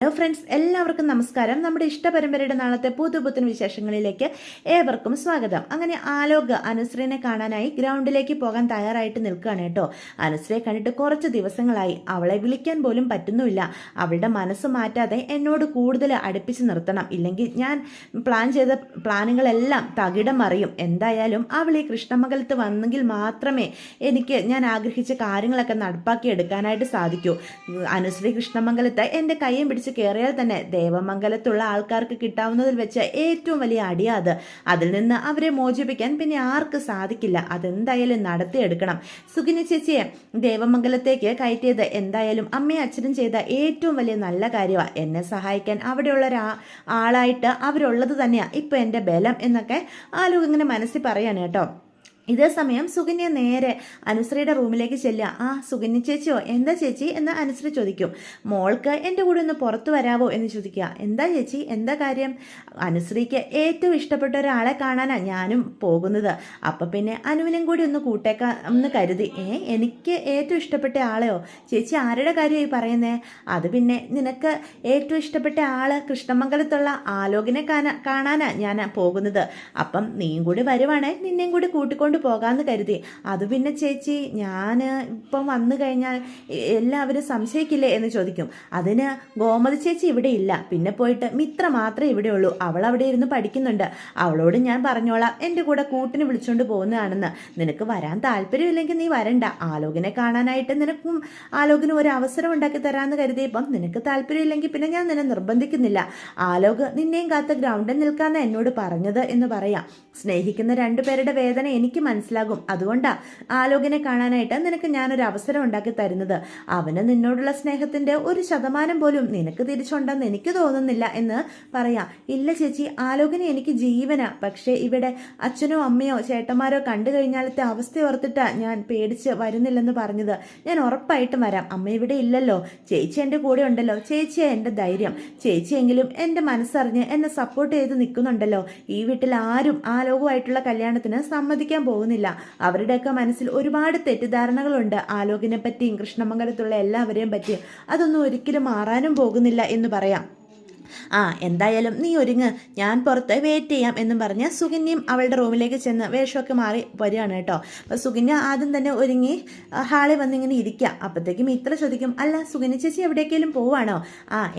Hello friends, എല്ലാവർക്കും നമസ്കാരം. നമ്മുടെ ഇഷ്ടപരമ്പരയുടെ നാളത്തെ പുതുപുത്തൻ വിശേഷങ്ങളിലേക്ക് ഏവർക്കും സ്വാഗതം. അങ്ങനെ ആലോക് അനുശ്രീനെ കാണാനായി ഗ്രൗണ്ടിലേക്ക് പോകാൻ തയ്യാറായിട്ട് നിൽക്കുകയാണ് കേട്ടോ. അനുശ്രീയെ കണ്ടിട്ട് കുറച്ച് ദിവസങ്ങളായി. അവളെ വിളിക്കാൻ പോലും പറ്റുന്നുമില്ല. അവളുടെ മനസ്സ് മാറ്റാതെ എന്നോട് കൂടുതൽ അടുപ്പിച്ച് നിർത്തണം, ഇല്ലെങ്കിൽ ഞാൻ പ്ലാൻ ചെയ്ത പ്ലാനുകളെല്ലാം തകിടം മറിയും. എന്തായാലും അവൾ ഈ കൃഷ്ണമംഗലത്ത് വന്നെങ്കിൽ മാത്രമേ ഞാൻ ആഗ്രഹിച്ച കാര്യങ്ങളൊക്കെ നടപ്പാക്കി എടുക്കാനായിട്ട് സാധിക്കൂ. അനുശ്രീ കൃഷ്ണമംഗലത്ത് എൻ്റെ കയ്യും പിടിച്ച് കയറിയാൽ തന്നെ ദേവമംഗലത്തുള്ള ആൾക്കാർക്ക് കിട്ടാവുന്നതിൽ വെച്ച് ഏറ്റവും വലിയ അടിയാത്. അതിൽ നിന്ന് അവരെ മോചിപ്പിക്കാൻ പിന്നെ ആർക്ക് സാധിക്കില്ല. അതെന്തായാലും നടത്തിയെടുക്കണം. സുഗിനി ചേച്ചിയെ ദേവമംഗലത്തേക്ക് കയറ്റിയത് എന്തായാലും അമ്മയും അച്ഛനും ചെയ്ത ഏറ്റവും വലിയ നല്ല കാര്യമാണ്. എന്നെ സഹായിക്കാൻ അവിടെയുള്ള ആളായിട്ട് അവരുള്ളത് തന്നെയാണ് ഇപ്പൊ എൻ്റെ ബലം എന്നൊക്കെ ആലോക ഇങ്ങനെ മനസ്സിൽ പറയാണ് കേട്ടോ. ഇതേ സമയം സുകന്യ നേരെ അനുശ്രീയുടെ റൂമിലേക്ക് ചെല്ലുക. സുകന്യ ചേച്ചിയോ, എന്താ ചേച്ചി എന്ന് അനുശ്രീ ചോദിക്കും. മോൾക്ക് എൻ്റെ കൂടെ ഒന്ന് പുറത്തു വരാവോ എന്ന് ചോദിക്കുക. എന്താ ചേച്ചി, എന്താ കാര്യം? അനുശ്രീക്ക് ഏറ്റവും ഇഷ്ടപ്പെട്ട ഒരാളെ കാണാനാണ് ഞാനും പോകുന്നത്. അപ്പം പിന്നെ അനുവിനും കൂടി ഒന്ന് കൂട്ടേക്കാന്ന് കരുതി. എനിക്ക് ഏറ്റവും ഇഷ്ടപ്പെട്ട ആളെയോ? ചേച്ചി ആരുടെ കാര്യമായി പറയുന്നേ? അത് പിന്നെ നിനക്ക് ഏറ്റവും ഇഷ്ടപ്പെട്ട ആള് കൃഷ്ണമംഗലത്തുള്ള ആലോകിനെ കാണാനാണ് ഞാൻ പോകുന്നത്. അപ്പം നീയും കൂടി വരുവാണേ നിന്നെയും കൂടി കൂട്ടിക്കൊണ്ട് പോകാമെന്ന് കരുതി. അത് പിന്നെ ചേച്ചി, ഞാൻ ഇപ്പം വന്നു കഴിഞ്ഞാൽ എല്ലാവരും സംശയിക്കില്ലേ എന്ന് ചോദിക്കും. അതിന് ഗോമതി ചേച്ചി ഇവിടെ ഇല്ല, പിന്നെ പോയിട്ട് മിത്ര മാത്രമേ ഇവിടെ ഉള്ളൂ. അവൾ അവിടെ ഇരുന്ന് പഠിക്കുന്നുണ്ട്. അവളോട് ഞാൻ പറഞ്ഞോളാം എൻ്റെ കൂടെ കൂട്ടിന് വിളിച്ചുകൊണ്ട് പോകുന്നതാണെന്ന്. നിനക്ക് വരാൻ താല്പര്യമില്ലെങ്കിൽ നീ വരണ്ട. ആലോകിനെ കാണാനായിട്ട് നിനക്കും ആലോകിന് ഒരു അവസരം ഉണ്ടാക്കി തരാമെന്ന് കരുതിയപ്പം നിനക്ക് താല്പര്യമില്ലെങ്കിൽ പിന്നെ ഞാൻ നിന്നെ നിർബന്ധിക്കുന്നില്ല. ആലോക് നിന്നെയും കാത്ത് ഗ്രൗണ്ടിൽ നിൽക്കാന്ന് എന്നോട് പറഞ്ഞത് എന്ന് പറയാം. സ്നേഹിക്കുന്ന രണ്ടുപേരുടെ വേദന എനിക്ക് മനസ്സിലാകും. അതുകൊണ്ടാ ആലോകിനെ കാണാനായിട്ട് നിനക്ക് ഞാനൊരു അവസരം ഉണ്ടാക്കി തരുന്നത്. അവന് നിന്നോടുള്ള സ്നേഹത്തിന്റെ 1% പോലും നിനക്ക് തിരിച്ചുണ്ടെന്ന് എനിക്ക് തോന്നുന്നില്ല എന്ന് പറയാം. ഇല്ല ചേച്ചി, ആലോകിനെ എനിക്ക് ജീവനാ. പക്ഷേ ഇവിടെ അച്ഛനോ അമ്മയോ ചേട്ടന്മാരോ കണ്ടു കഴിഞ്ഞാലത്തെ അവസ്ഥ ഓർത്തിട്ടാ ഞാൻ പേടിച്ച് വരുന്നില്ലെന്ന് പറഞ്ഞത്. ഞാൻ ഉറപ്പായിട്ടും വരാം. അമ്മ ഇവിടെ ഇല്ലല്ലോ, ചേച്ചി എൻ്റെ കൂടെ ഉണ്ടല്ലോ. ചേച്ചിയാ എൻ്റെ ധൈര്യം. ചേച്ചിയെങ്കിലും എൻ്റെ മനസ്സറിഞ്ഞ് എന്നെ സപ്പോർട്ട് ചെയ്ത് നിൽക്കുന്നുണ്ടല്ലോ. ഈ വീട്ടിൽ ആരും ആലോകുമായിട്ടുള്ള കല്യാണത്തിന് സമ്മതിക്കാൻ പോകുന്നില്ല. അവരുടെയൊക്കെ മനസ്സിൽ ഒരുപാട് തെറ്റിദ്ധാരണകളുണ്ട് ആലോകിനെ പറ്റിയും കൃഷ്ണമംഗലത്തുള്ള എല്ലാവരെയും പറ്റിയും. അതൊന്നും ഒരിക്കലും മാറാനും പോകുന്നില്ല എന്ന് പറയാം. എന്തായാലും നീ ഒരുങ്ങ്, ഞാൻ പുറത്ത് വെയിറ്റ് ചെയ്യാം എന്നും പറഞ്ഞ് സുകന്യയും അവളുടെ റൂമിലേക്ക് ചെന്ന് വേഷമൊക്കെ മാറി വരികയാണ് കേട്ടോ. അപ്പോൾ സുകന്യ ആദ്യം തന്നെ ഒരുങ്ങി ഹാളിൽ വന്നിങ്ങനെ ഇരിക്കുക. അപ്പോഴത്തേക്കും ഇത്ര ചോദിക്കും, അല്ല സുകന്യ ചേച്ചി എവിടേക്കെങ്കിലും പോവാണോ?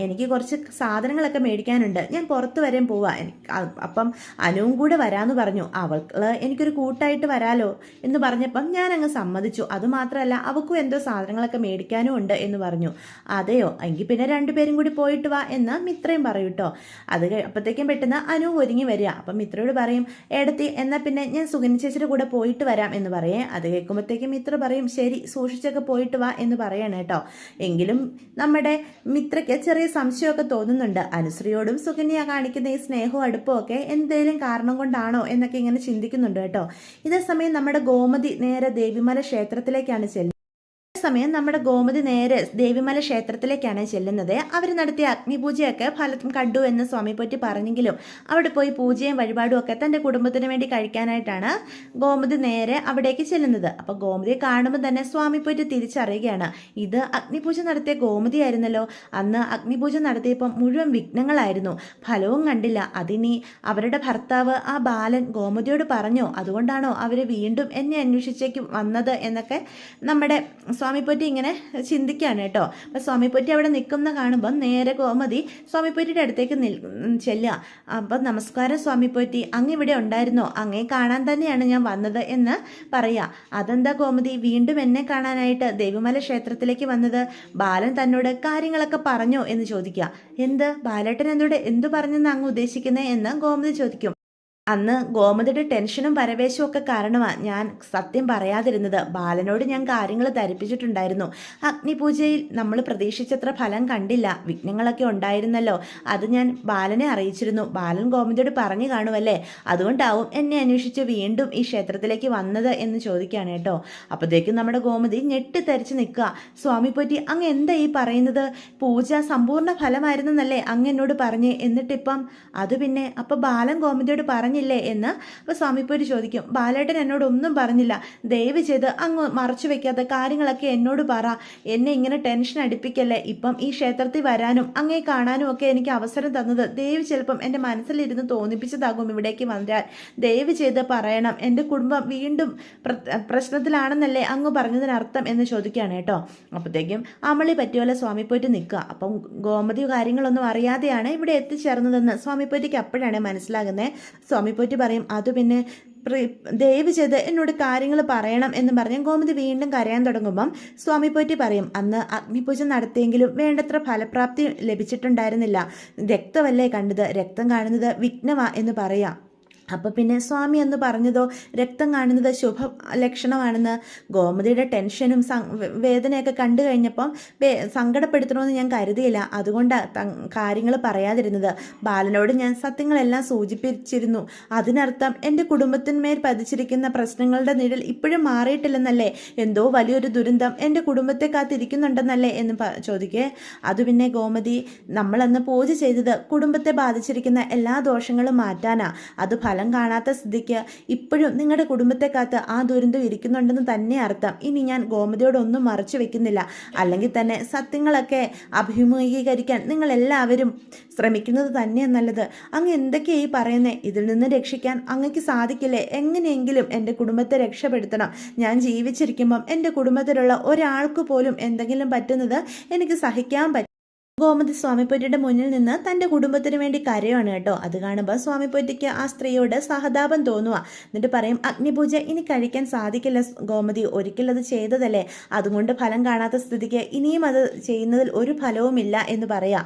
എനിക്ക് കുറച്ച് സാധനങ്ങളൊക്കെ മേടിക്കാനുണ്ട്, ഞാൻ പുറത്ത് വരെയും പോവാ. അപ്പം അനുവും കൂടെ വരാമെന്ന് പറഞ്ഞു. അവൾക്ക് എനിക്കൊരു കൂട്ടായിട്ട് വരാലോ എന്ന് പറഞ്ഞപ്പം ഞാൻ അങ്ങ് സമ്മതിച്ചു. അതുമാത്രമല്ല അവൾക്കും എന്തോ സാധനങ്ങളൊക്കെ മേടിക്കാനും ഉണ്ട് എന്ന് പറഞ്ഞു. അതെയോ, എങ്കിൽ പിന്നെ രണ്ടുപേരും കൂടി പോയിട്ട് വാ എന്ന് മിത്രയും പറയും കേട്ടോ. അത് അപ്പോഴത്തേക്കും പെട്ടെന്ന് അനു ഒരുങ്ങി വരിക. അപ്പം മിത്രയോട് പറയും, എടത്തി എന്നാൽ പിന്നെ ഞാൻ സുഗന്യ ചേച്ചിയുടെ കൂടെ പോയിട്ട് വരാം എന്ന് പറയേ. അത് കേൾക്കുമ്പോഴത്തേക്കും മിത്ര പറയും, ശരി സൂക്ഷിച്ചൊക്കെ പോയിട്ട് വാ എന്ന് പറയണം കേട്ടോ. എങ്കിലും നമ്മുടെ മിത്രയ്ക്ക് ചെറിയ സംശയമൊക്കെ തോന്നുന്നുണ്ട്. അനുശ്രീയോടും സുകന്യ കാണിക്കുന്ന ഈ സ്നേഹവും അടുപ്പവും ഒക്കെ എന്തെങ്കിലും കാരണം കൊണ്ടാണോ എന്നൊക്കെ ഇങ്ങനെ ചിന്തിക്കുന്നുണ്ട് കേട്ടോ. ഇതേ സമയം നമ്മുടെ ഗോമതി നേരെ ദേവിമല ക്ഷേത്രത്തിലേക്കാണ് ചെല്ലുന്നത്. സമയം നമ്മുടെ ഗോമതി നേരെ ദേവിമല ക്ഷേത്രത്തിലേക്കാണ് ചെല്ലുന്നത്. അവർ നടത്തിയ അഗ്നിപൂജയൊക്കെ ഫലം കണ്ടു എന്ന് സ്വാമി പൊറ്റി പറഞ്ഞെങ്കിലും അവിടെ പോയി പൂജയും വഴിപാടും ഒക്കെ തൻ്റെ കുടുംബത്തിന് വേണ്ടി കഴിക്കാനായിട്ടാണ് ഗോമതി നേരെ അവിടേക്ക് ചെല്ലുന്നത്. അപ്പോൾ ഗോമതിയെ കാണുമ്പോൾ തന്നെ സ്വാമി പൊറ്റി തിരിച്ചറിയുകയാണ്, ഇത് അഗ്നിപൂജ നടത്തിയ ഗോമതി ആയിരുന്നല്ലോ. അന്ന് അഗ്നിപൂജ നടത്തിയപ്പോൾ മുഴുവൻ വിഘ്നങ്ങളായിരുന്നു, ഫലവും കണ്ടില്ല. അതിനി അവരുടെ ഭർത്താവ് ആ ബാലൻ ഗോമതിയോട് പറഞ്ഞോ? അതുകൊണ്ടാണോ അവർ വീണ്ടും എന്നെ അന്വേഷിച്ചേക്ക് വന്നത് എന്നൊക്കെ നമ്മുടെ സ്വാമിപ്പൊറ്റി ഇങ്ങനെ ചിന്തിക്കുകയാണ് കേട്ടോ. അപ്പം സ്വാമിപ്പൊറ്റി അവിടെ നിൽക്കുന്ന കാണുമ്പോൾ നേരെ ഗോമതി സ്വാമിപ്പൊറ്റിയുടെ അടുത്തേക്ക് ചെല്ലുക. അപ്പം നമസ്കാരം സ്വാമിപ്പൊറ്റി, അങ്ങ് ഇവിടെ ഉണ്ടായിരുന്നോ? അങ്ങേ കാണാൻ തന്നെയാണ് ഞാൻ വന്നത് എന്ന് പറയാ. അതെന്താ ഗോമതി വീണ്ടും എന്നെ കാണാനായിട്ട് ദേവിമല ക്ഷേത്രത്തിലേക്ക് വന്നത്? ബാലൻ തന്നോട് കാര്യങ്ങളൊക്കെ പറഞ്ഞോ എന്ന് ചോദിക്കുക. എന്ത് ബാലേട്ടൻ എന്നോട് എന്തു പറഞ്ഞെന്ന് അങ്ങ് ഉദ്ദേശിക്കുന്നത് എന്ന് ഗോമതി ചോദിക്കും. അന്ന് ഗോമതിയുടെ ടെൻഷനും പരവേശവും ഒക്കെ കാരണമാണ് ഞാൻ സത്യം പറയാതിരുന്നത്. ബാലനോട് ഞാൻ കാര്യങ്ങൾ ധരിപ്പിച്ചിട്ടുണ്ടായിരുന്നു. അഗ്നിപൂജയിൽ നമ്മൾ പ്രതീക്ഷിച്ചത്ര ഫലം കണ്ടില്ല, വിഘ്നങ്ങളൊക്കെ ഉണ്ടായിരുന്നല്ലോ. അത് ഞാൻ ബാലനെ അറിയിച്ചിരുന്നു. ബാലൻ ഗോമതിയോട് പറഞ്ഞു കാണുമല്ലേ, അതുകൊണ്ടാവും എന്നെ അന്വേഷിച്ച് വീണ്ടും ഈ ക്ഷേത്രത്തിലേക്ക് വന്നത് എന്ന് ചോദിക്കുകയാണ് കേട്ടോ. അപ്പോഴത്തേക്കും നമ്മുടെ ഗോമതി ഞെട്ടിത്തരിച്ച് നിൽക്കുക. സ്വാമി പോറ്റി അങ്ങ് എന്താ ഈ പറയുന്നത്? പൂജ സമ്പൂർണ്ണ ഫലമായിരുന്നല്ലേ അങ്ങ് എന്നോട് പറഞ്ഞേ? എന്നിട്ടിപ്പം അത് പിന്നെ അപ്പം ബാലൻ ഗോമതിയോട് പറഞ്ഞു പറഞ്ഞില്ലേ എന്ന് അപ്പോൾ സ്വാമിപ്പോര് ചോദിക്കും. ബാലേട്ടൻ എന്നോട് ഒന്നും പറഞ്ഞില്ല, ദയവ് ചെയ്ത് അങ്ങ് മറച്ചു വെക്കാത്ത കാര്യങ്ങളൊക്കെ എന്നോട് പറ, എന്നെ ഇങ്ങനെ ടെൻഷൻ അടിപ്പിക്കല്ലേ. ഇപ്പം ഈ ക്ഷേത്രത്തിൽ വരാനും അങ്ങേ കാണാനും ഒക്കെ എനിക്ക് അവസരം തന്നത് ദയവ് ചിലപ്പം എൻ്റെ മനസ്സിലിരുന്ന് തോന്നിപ്പിച്ചതാകും ഇവിടേക്ക് വന്നാൽ. ദയവ് ചെയ്ത് പറയണം, എൻ്റെ കുടുംബം വീണ്ടും പ്രശ്നത്തിലാണെന്നല്ലേ അങ്ങ് പറഞ്ഞതിനർത്ഥം എന്ന് ചോദിക്കുകയാണ് കേട്ടോ. അപ്പോഴത്തേക്കും അമളി പറ്റിയോലെ സ്വാമിപ്പോയിട്ട് നിൽക്കുക. അപ്പം ഗോമതി കാര്യങ്ങളൊന്നും അറിയാതെയാണ് ഇവിടെ എത്തിച്ചേർന്നതെന്ന് സ്വാമിപ്പോറ്റിക്ക് അപ്പോഴാണ് മനസ്സിലാകുന്നത്. സ്വാമിപ്പോറ്റി പറയും, അത് പിന്നെ ദയവ് ചെയ്ത് എന്നോട് കാര്യങ്ങൾ പറയണം എന്ന് പറഞ്ഞ് ഗോമതി വീണ്ടും കരയാൻ തുടങ്ങുമ്പം സ്വാമിപ്പോറ്റി പറയും, അന്ന് അഗ്നിപൂജ നടത്തിയെങ്കിലും വേണ്ടത്ര ഫലപ്രാപ്തി ലഭിച്ചിട്ടുണ്ടായിരുന്നില്ല. രക്തമല്ലേ കണ്ടത്, രക്തം കാണുന്നത് വിഘ്നമാ എന്ന് പറയാം. അപ്പോൾ പിന്നെ സ്വാമി എന്ന് പറഞ്ഞതോ രക്തം കാണുന്നത് ശുഭ ലക്ഷണമാണെന്ന്. ഗോമതിയുടെ ടെൻഷനും വേദനയൊക്കെ കണ്ടു കഴിഞ്ഞപ്പം സങ്കടപ്പെടുത്തണമെന്ന് ഞാൻ കരുതിയില്ല, അതുകൊണ്ടാണ് കാര്യങ്ങൾ പറയാതിരുന്നത്. ബാലനോട് ഞാൻ സത്യങ്ങളെല്ലാം സൂചിപ്പിച്ചിരുന്നു. അതിനർത്ഥം എൻ്റെ കുടുംബത്തിന്മേൽ പതിച്ചിരിക്കുന്ന പ്രശ്നങ്ങളുടെ നിഴൽ ഇപ്പോഴും മാറിയിട്ടില്ലെന്നല്ലേ, എന്തോ വലിയൊരു ദുരന്തം എൻ്റെ കുടുംബത്തെ കാത്തിരിക്കുന്നുണ്ടെന്നല്ലേ എന്ന് ചോദിക്കേ. അത് പിന്നെ ഗോമതി, നമ്മളന്ന് പൂജ ചെയ്തത് കുടുംബത്തെ ബാധിച്ചിരിക്കുന്ന എല്ലാ ദോഷങ്ങളും മാറ്റാനാ. അത് ഫലം കാണാത്ത സ്ഥിതിക്ക് ഇപ്പോഴും നിങ്ങളുടെ കുടുംബത്തെ കാത്ത് ആ ദുരന്തം ഇരിക്കുന്നുണ്ടെന്ന് തന്നെ അർത്ഥം. ഇനി ഞാൻ ഗോമതിയോടൊന്നും മറച്ചു വെക്കുന്നില്ല, അല്ലെങ്കിൽ തന്നെ സത്യങ്ങളൊക്കെ അഭിമുഖീകരിക്കാൻ നിങ്ങൾ എല്ലാവരും ശ്രമിക്കുന്നത് തന്നെയാണ് നല്ലത്. അങ്ങ് എന്തൊക്കെയായി പറയുന്നേ? ഇതിൽ നിന്ന് രക്ഷിക്കാൻ അങ്ങക്ക് സാധിക്കില്ലേ? എങ്ങനെയെങ്കിലും എൻ്റെ കുടുംബത്തെ രക്ഷപ്പെടുത്തണം. ഞാൻ ജീവിച്ചിരിക്കുമ്പം എൻ്റെ കുടുംബത്തിലുള്ള ഒരാൾക്ക് പോലും എന്തെങ്കിലും പറ്റുന്നത് എനിക്ക് സഹിക്കാൻ പറ്റും. ഗോമതി സ്വാമിപ്പൊറ്റിയുടെ മുന്നിൽ നിന്ന് തൻ്റെ കുടുംബത്തിന് വേണ്ടി കരയാണ് കേട്ടോ. അത് കാണുമ്പോൾ സ്വാമിപ്പൊറ്റിക്ക് ആ സ്ത്രീയോട് സഹതാപം തോന്നുക. എന്നിട്ട് പറയും, അഗ്നിപൂജ ഇനി കഴിക്കാൻ സാധിക്കില്ല ഗോമതി, ഒരിക്കലും അത് ചെയ്തതല്ലേ, അതുകൊണ്ട് ഫലം കാണാത്ത സ്ഥിതിക്ക് ഇനിയും അത് ചെയ്യുന്നതിൽ ഒരു ഫലവുമില്ല എന്ന് പറയാം.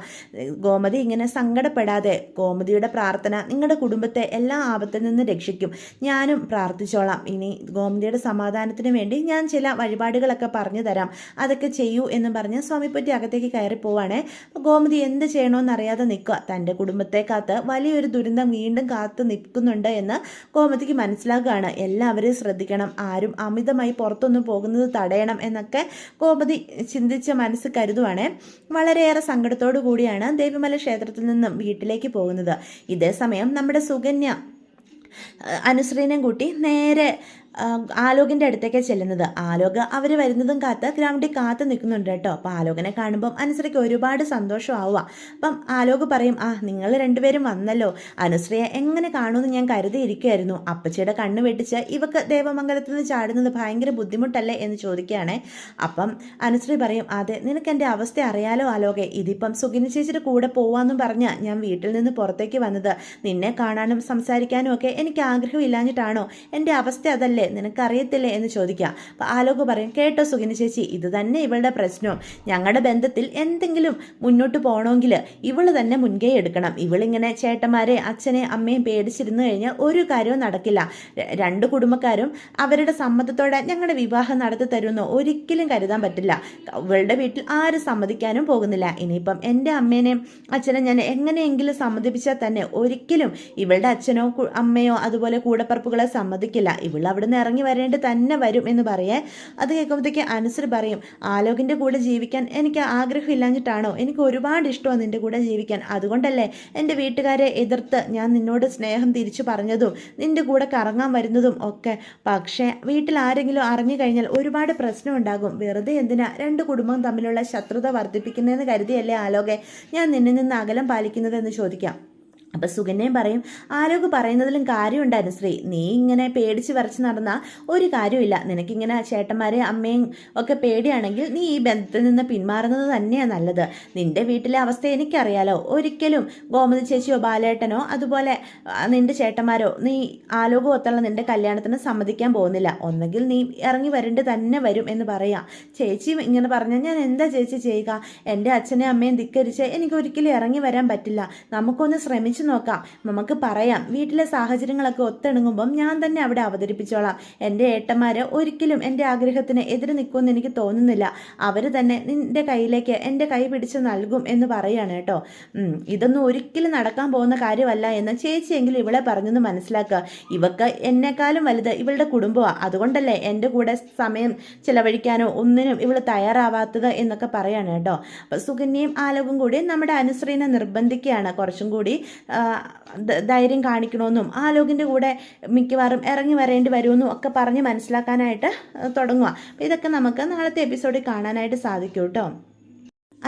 ഗോമതി ഇങ്ങനെ സങ്കടപ്പെടാതെ, ഗോമതിയുടെ പ്രാർത്ഥന നിങ്ങളുടെ കുടുംബത്തെ എല്ലാ ആപത്തിൽ നിന്ന് രക്ഷിക്കും. ഞാനും പ്രാർത്ഥിച്ചോളാം. ഇനി ഗോമതിയുടെ സമാധാനത്തിന് വേണ്ടി ഞാൻ ചില വഴിപാടുകളൊക്കെ പറഞ്ഞു തരാം, അതൊക്കെ ചെയ്യൂ എന്ന് പറഞ്ഞ് സ്വാമിപ്പൊറ്റി അകത്തേക്ക് കയറി പോവാണേ. ഗോമതി എന്ത് ചെയ്യണമെന്നറിയാതെ നിൽക്കുക. തൻ്റെ കുടുംബത്തെ കാത്ത് വലിയൊരു ദുരന്തം വീണ്ടും കാത്തു നിൽക്കുന്നുണ്ട് എന്ന് ഗോമതിക്ക് മനസ്സിലാക്കുകയാണ്. എല്ലാവരെയും ശ്രദ്ധിക്കണം, ആരും അമിതമായി പുറത്തൊന്നും പോകുന്നത് തടയണം എന്നൊക്കെ ഗോമതി ചിന്തിച്ച മനസ്സ് കരുതുവാണ്. വളരെയേറെ സങ്കടത്തോടു കൂടിയാണ് ദേവിമല ക്ഷേത്രത്തിൽ നിന്നും വീട്ടിലേക്ക് പോകുന്നത്. ഇതേ സമയം നമ്മുടെ സുകന്യ അനുശ്രീനെയും കൂട്ടി നേരെ ആലോകിൻ്റെ അടുത്തേക്ക് ചെല്ലുന്നത്. ആലോക് അവർ വരുന്നതും കാത്ത് ഗ്രൗണ്ടിൽ കാത്ത് നിൽക്കുന്നുണ്ട് കേട്ടോ. അപ്പോൾ ആലോകിനെ കാണുമ്പം അനുശ്രീക്ക് ഒരുപാട് സന്തോഷമാവുക. അപ്പം ആലോക് പറയും, നിങ്ങൾ രണ്ടുപേരും വന്നല്ലോ, അനുശ്രീയെ എങ്ങനെ കാണുമെന്ന് ഞാൻ കരുതിയിരിക്കുമായിരുന്നു. അപ്പച്ചിയുടെ കണ്ണ് വെട്ടിച്ച് ഇവക്ക് ദേവമംഗലത്തിൽ നിന്ന് ചാടുന്നത് ഭയങ്കര ബുദ്ധിമുട്ടല്ലേ എന്ന് ചോദിക്കുകയാണ്. അപ്പം അനുശ്രീ പറയും, അതെ, നിനക്ക് എൻ്റെ അവസ്ഥ അറിയാലോ ആലോകെ, ഇതിപ്പം സുഗിനി ചേച്ചിയുടെ കൂടെ പോവാമെന്നും പറഞ്ഞാൽ ഞാൻ വീട്ടിൽ നിന്ന് പുറത്തേക്ക് വന്നത്. നിന്നെ കാണാനും സംസാരിക്കാനും ഒക്കെ എനിക്ക് ആഗ്രഹമില്ലാഞ്ഞിട്ടാണോ? എൻ്റെ അവസ്ഥ അതല്ലേ, നിനക്കറിയത്തില്ലേ എന്ന് ചോദിക്കാം. അപ്പം ആലോക് പറയും, കേട്ടോ സുഗിനി ചേച്ചി, ഇത് തന്നെ ഇവളുടെ പ്രശ്നവും. ഞങ്ങളുടെ ബന്ധത്തിൽ എന്തെങ്കിലും മുന്നോട്ട് പോകണമെങ്കിൽ ഇവള് തന്നെ മുൻകൈ എടുക്കണം. ഇവളിങ്ങനെ ചേട്ടന്മാരെ അച്ഛനെ അമ്മയും പേടിച്ചിരുന്നു കഴിഞ്ഞാൽ ഒരു കാര്യവും നടക്കില്ല. രണ്ട് കുടുംബക്കാരും അവരുടെ സമ്മതത്തോടെ ഞങ്ങളുടെ വിവാഹം നടത്തി തരുമെന്നോ ഒരിക്കലും കരുതാൻ പറ്റില്ല. ഇവളുടെ വീട്ടിൽ ആരും സമ്മതിക്കാനും പോകുന്നില്ല. ഇനിയിപ്പം എൻ്റെ അമ്മേനെയും അച്ഛനെ ഞാൻ എങ്ങനെയെങ്കിലും സമ്മതിപ്പിച്ചാൽ തന്നെ ഒരിക്കലും ഇവളുടെ അച്ഛനോ അമ്മയോ അതുപോലെ കൂടപ്പറപ്പുകളെ സമ്മതിക്കില്ല. ഇവൾ അവിടെ നിന്ന് ഇറങ്ങി വരേണ്ടി തന്നെ വരും എന്ന് പറയേ. അത് കേൾക്കുമ്പോഴത്തേക്ക് അനുശ്രീ പറയും, ആലോകിൻ്റെ കൂടെ ജീവിക്കാൻ എനിക്ക് ആഗ്രഹമില്ലാഞ്ഞിട്ടാണോ? എനിക്ക് ഒരുപാട് ഇഷ്ടമാണ് നിൻ്റെ കൂടെ ജീവിക്കാൻ. അതുകൊണ്ടല്ലേ എൻ്റെ വീട്ടുകാരെ എതിർത്ത് ഞാൻ നിന്നോട് സ്നേഹം തിരിച്ചു പറഞ്ഞതും നിൻ്റെ കൂടെ കറങ്ങാൻ വരുന്നതും ഒക്കെ. പക്ഷേ വീട്ടിൽ ആരെങ്കിലും അറിഞ്ഞു കഴിഞ്ഞാൽ ഒരുപാട് പ്രശ്നം ഉണ്ടാകും. വെറുതെ എന്തിനാ രണ്ട് കുടുംബം തമ്മിലുള്ള ശത്രുത വർദ്ധിപ്പിക്കുന്നതെന്ന് കരുതിയല്ലേ ആലോകെ ഞാൻ നിന്നിൽ നിന്ന് അകലം പാലിക്കുന്നതെന്ന് ചോദിക്കാം. അപ്പം സുകന്യയും പറയും, ആലോക് പറയുന്നതിലും കാര്യമുണ്ടായിരുന്നു ശ്രീ, നീ ഇങ്ങനെ പേടിച്ച് വരച്ച് നടന്ന ഒരു കാര്യമില്ല. നിനക്കിങ്ങനെ ചേട്ടന്മാരെ അമ്മയും ഒക്കെ പേടിയാണെങ്കിൽ നീ ഈ ബന്ധത്തിൽ നിന്ന് പിന്മാറുന്നത് തന്നെയാണ് നല്ലത്. നിൻ്റെ വീട്ടിലെ അവസ്ഥ എനിക്കറിയാലോ. ഒരിക്കലും ഗോമതി ചേച്ചിയോ ബാലേട്ടനോ അതുപോലെ നിൻ്റെ ചേട്ടന്മാരോ നീ ആലോക് ഒത്തുള്ള നിൻ്റെ കല്യാണത്തിന് സമ്മതിക്കാൻ പോകുന്നില്ല. ഒന്നെങ്കിൽ നീ ഇറങ്ങി വരേണ്ടി തന്നെ വരും എന്ന് പറയാം. ചേച്ചി ഇങ്ങനെ പറഞ്ഞാൽ ഞാൻ എന്താ ചേച്ചി ചെയ്യുക? എൻ്റെ അച്ഛനെയും അമ്മയും ധിക്കരിച്ച് എനിക്ക് ഒരിക്കലും ഇറങ്ങി വരാൻ പറ്റില്ല. നമുക്കൊന്ന് ശ്രമിച്ചു നോക്കാം, നമുക്ക് പറയാം. വീട്ടിലെ സാഹചര്യങ്ങളൊക്കെ ഒത്തിണങ്ങുമ്പം ഞാൻ തന്നെ അവിടെ അവതരിപ്പിച്ചോളാം. എൻ്റെ ഏട്ടന്മാര് ഒരിക്കലും എൻ്റെ ആഗ്രഹത്തിന് എതിര് നിൽക്കുമെന്ന് എനിക്ക് തോന്നുന്നില്ല. അവർ തന്നെ നിൻ്റെ കയ്യിലേക്ക് എൻ്റെ കൈ പിടിച്ച് നൽകും എന്ന് പറയാണ് കേട്ടോ. ഇതൊന്നും ഒരിക്കലും നടക്കാൻ പോകുന്ന കാര്യമല്ല എന്ന് ചേച്ചിയെങ്കിലും ഇവളെ പറഞ്ഞെന്ന് മനസ്സിലാക്കുക. ഇവക്ക് എന്നെക്കാളും വലുത് ഇവളുടെ കുടുംബമാണ്. അതുകൊണ്ടല്ലേ എൻ്റെ കൂടെ സമയം ചിലവഴിക്കാനോ ഒന്നിനും ഇവൾ തയ്യാറാവാത്തത് എന്നൊക്കെ പറയാണ് കേട്ടോ. അപ്പം സുകന്യയും ആലോകും കൂടി നമ്മുടെ അനുശ്രീനെ നിർബന്ധിക്കുകയാണ് കുറച്ചും കൂടി ധൈര്യം കാണിക്കണമെന്നും ആലോകിൻ്റെ കൂടെ മിക്കവാറും ഇറങ്ങി വരേണ്ടി വരുമെന്നും ഒക്കെ പറഞ്ഞ് മനസ്സിലാക്കാനായിട്ട് തുടങ്ങുക. അപ്പോൾ ഇതൊക്കെ നമുക്ക് നാളത്തെ എപ്പിസോഡിൽ കാണാനായിട്ട് സാധിക്കും കേട്ടോ.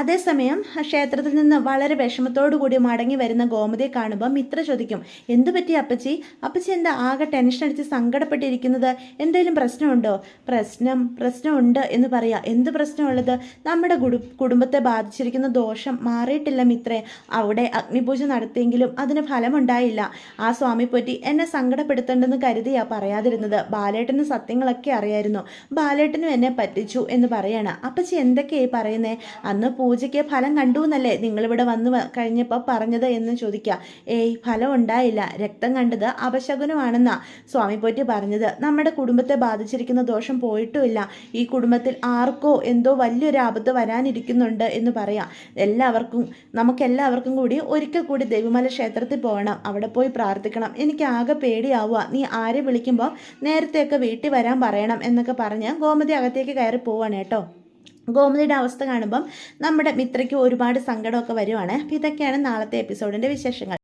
അതേസമയം ക്ഷേത്രത്തിൽ നിന്ന് വളരെ വിഷമത്തോടു കൂടി മടങ്ങി വരുന്ന ഗോമതിയെ കാണുമ്പോൾ മിത്ര ചോദിക്കും, എന്തു പറ്റി അപ്പച്ചി? അപ്പച്ചി എന്താ ആകെ ടെൻഷൻ അടിച്ച് സങ്കടപ്പെട്ടിരിക്കുന്നത്? എന്തെങ്കിലും പ്രശ്നമുണ്ടോ? പ്രശ്നമുണ്ട് എന്ന് പറയാം. എന്ത് പ്രശ്നമുള്ളത്? നമ്മുടെ കുടുംബത്തെ ബാധിച്ചിരിക്കുന്ന ദോഷം മാറിയിട്ടില്ല മിത്രേ. അവിടെ അഗ്നിപൂജ നടത്തിയെങ്കിലും അതിന് ഫലമുണ്ടായില്ല. ആ സ്വാമി പറ്റി എന്നെ സങ്കടപ്പെടുത്തേണ്ടെന്ന് കരുതിയാ പറയാതിരുന്നത്. ബാലേട്ടന് സത്യങ്ങളൊക്കെ അറിയായിരുന്നു. ബാലേട്ടനും എന്നെ പറ്റിച്ചു എന്ന് പറയാണ്. അപ്പച്ചി എന്തൊക്കെയായി പറയുന്നേ? അന്ന് പൂജയ്ക്ക് ഫലം കണ്ടു എന്നല്ലേ നിങ്ങളിവിടെ വന്ന് കഴിഞ്ഞപ്പോൾ പറഞ്ഞത് എന്ന് ചോദിക്കുക. ഏയ്, ഫലം ഉണ്ടായില്ല. രക്തം കണ്ടത് അപശകുനമാണെന്നാ സ്വാമി പോറ്റി പറഞ്ഞത്. നമ്മുടെ കുടുംബത്തെ ബാധിച്ചിരിക്കുന്ന ദോഷം പോയിട്ടുമില്ല. ഈ കുടുംബത്തിൽ ആർക്കോ എന്തോ വലിയൊരു ആപത്ത് വരാനിരിക്കുന്നുണ്ട് എന്ന് പറയാം. നമുക്കെല്ലാവർക്കും കൂടി ഒരിക്കൽ കൂടി ദേവിമല ക്ഷേത്രത്തിൽ പോകണം. അവിടെ പോയി പ്രാർത്ഥിക്കണം. എനിക്ക് ആകെ പേടിയാവുക. നീ ആരെ വിളിക്കുമ്പോൾ നേരത്തെയൊക്കെ വീട്ടിൽ വരാൻ പറയണം എന്നൊക്കെ പറഞ്ഞ് ഗോമതി അകത്തേക്ക് കയറി പോവാണ് കേട്ടോ. ഗോമതിയുടെ അവസ്ഥ കാണുമ്പം നമ്മുടെ മിത്രയ്ക്ക് ഒരുപാട് സങ്കടമൊക്കെ വരുവാണ്. അപ്പോൾ ഇതൊക്കെയാണ് നാളത്തെ എപ്പിസോഡിൻ്റെ വിശേഷങ്ങൾ.